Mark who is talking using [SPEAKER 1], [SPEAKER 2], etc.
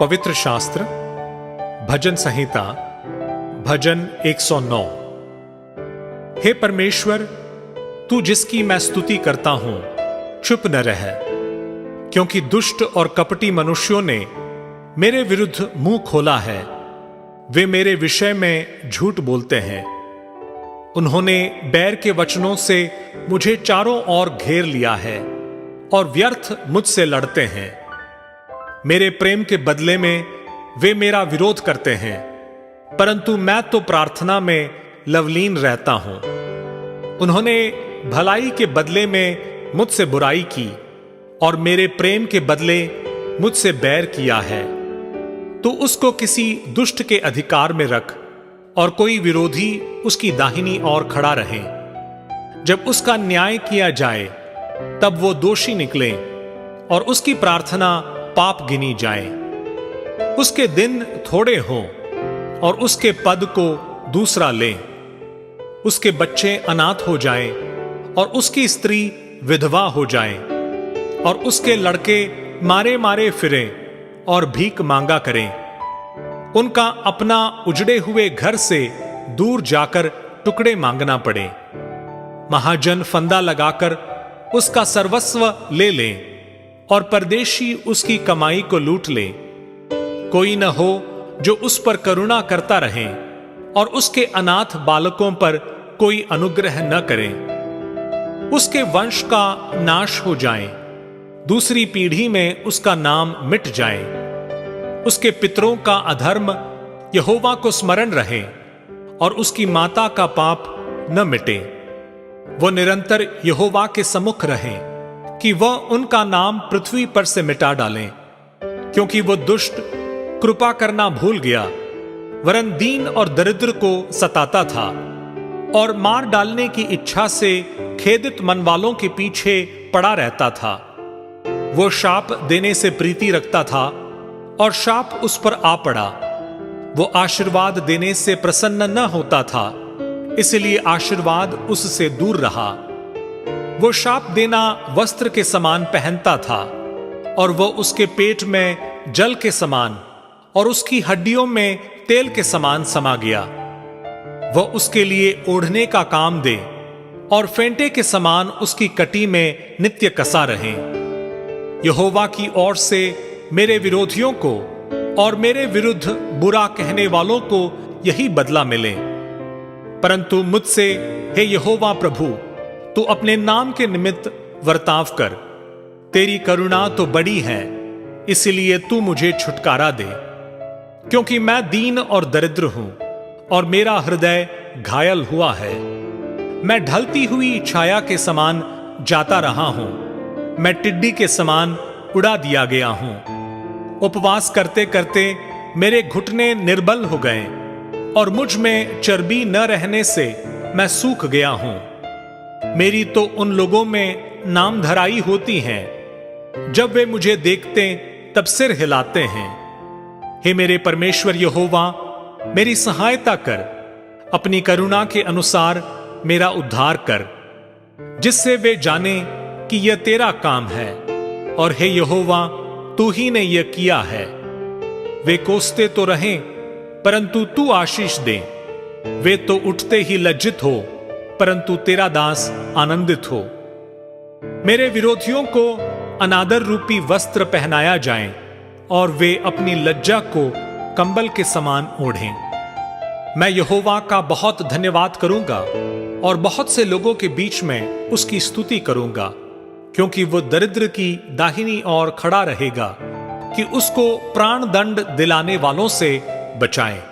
[SPEAKER 1] पवित्र शास्त्र भजन संहिता भजन 109। हे परमेश्वर, तू जिसकी मैं स्तुति करता हूं, चुप न रह, क्योंकि दुष्ट और कपटी मनुष्यों ने मेरे विरुद्ध मुंह खोला है। वे मेरे विषय में झूठ बोलते हैं। उन्होंने बैर के वचनों से मुझे चारों ओर घेर लिया है और व्यर्थ मुझसे लड़ते हैं। मेरे प्रेम के बदले में वे मेरा विरोध करते हैं, परंतु मैं तो प्रार्थना में लवलीन रहता हूं। उन्होंने भलाई के बदले में मुझसे बुराई की और मेरे प्रेम के बदले मुझसे बैर किया है। तो उसको किसी दुष्ट के अधिकार में रख और कोई विरोधी उसकी दाहिनी ओर खड़ा रहे। जब उसका न्याय किया जाए तब वो दोषी निकले और उसकी प्रार्थना पाप गिनी जाए। उसके दिन थोड़े हों और उसके पद को दूसरा ले। उसके बच्चे अनाथ हो जाएं और उसकी स्त्री विधवा हो जाए और उसके लड़के मारे मारे फिरें और भीख मांगा करें। उनका अपना उजड़े हुए घर से दूर जाकर टुकड़े मांगना पड़े। महाजन फंदा लगाकर उसका सर्वस्व ले लें और परदेशी उसकी कमाई को लूट ले। कोई न हो जो उस पर करुणा करता रहे और उसके अनाथ बालकों पर कोई अनुग्रह न करे। उसके वंश का नाश हो जाए, दूसरी पीढ़ी में उसका नाम मिट जाए। उसके पितरों का अधर्म यहोवा को स्मरण रहे और उसकी माता का पाप न मिटे। वो निरंतर यहोवा के सम्मुख रहे कि वह उनका नाम पृथ्वी पर से मिटा डालें, क्योंकि वो दुष्ट कृपा करना भूल गया, वरन दीन और दरिद्र को सताता था और मार डालने की इच्छा से खेदित मन वालों के पीछे पड़ा रहता था। वो शाप देने से प्रीति रखता था और शाप उस पर आ पड़ा। वो आशीर्वाद देने से प्रसन्न न होता था, इसलिए आशीर्वाद उससे दूर रहा। वो शाप देना वस्त्र के समान पहनता था और वो उसके पेट में जल के समान और उसकी हड्डियों में तेल के समान समा गया। वह उसके लिए ओढ़ने का काम दे और फेंटे के समान उसकी कटी में नित्य कसा रहे। यहोवा की ओर से मेरे विरोधियों को और मेरे विरुद्ध बुरा कहने वालों को यही बदला मिले। परंतु मुझसे, हे यहोवा प्रभु, तू अपने नाम के निमित्त वर्ताव कर। तेरी करुणा तो बड़ी है, इसलिए तू मुझे छुटकारा दे, क्योंकि मैं दीन और दरिद्र हूं और मेरा हृदय घायल हुआ है। मैं ढलती हुई छाया के समान जाता रहा हूं। मैं टिड्डी के समान उड़ा दिया गया हूं। उपवास करते करते मेरे घुटने निर्बल हो गए और मुझ में चर्बी न रहने से मैं सूख गया हूं। मेरी तो उन लोगों में नाम धराई होती है, जब वे मुझे देखते तब सिर हिलाते हैं। हे मेरे परमेश्वर यहोवा, मेरी सहायता कर। अपनी करुणा के अनुसार मेरा उद्धार कर, जिससे वे जाने कि यह तेरा काम है और हे यहोवा, तू ही ने यह किया है। वे कोसते तो रहें, परंतु तू आशीष दे। वे तो उठते ही लज्जित हो, परंतु तेरा दास आनंदित हो। मेरे विरोधियों को अनादर रूपी वस्त्र पहनाया जाए और वे अपनी लज्जा को कंबल के समान ओढ़ें। मैं यहोवा का बहुत धन्यवाद करूंगा और बहुत से लोगों के बीच में उसकी स्तुति करूंगा, क्योंकि वो दरिद्र की दाहिनी ओर खड़ा रहेगा कि उसको प्राण दंड दिलाने वालों से बचाएं।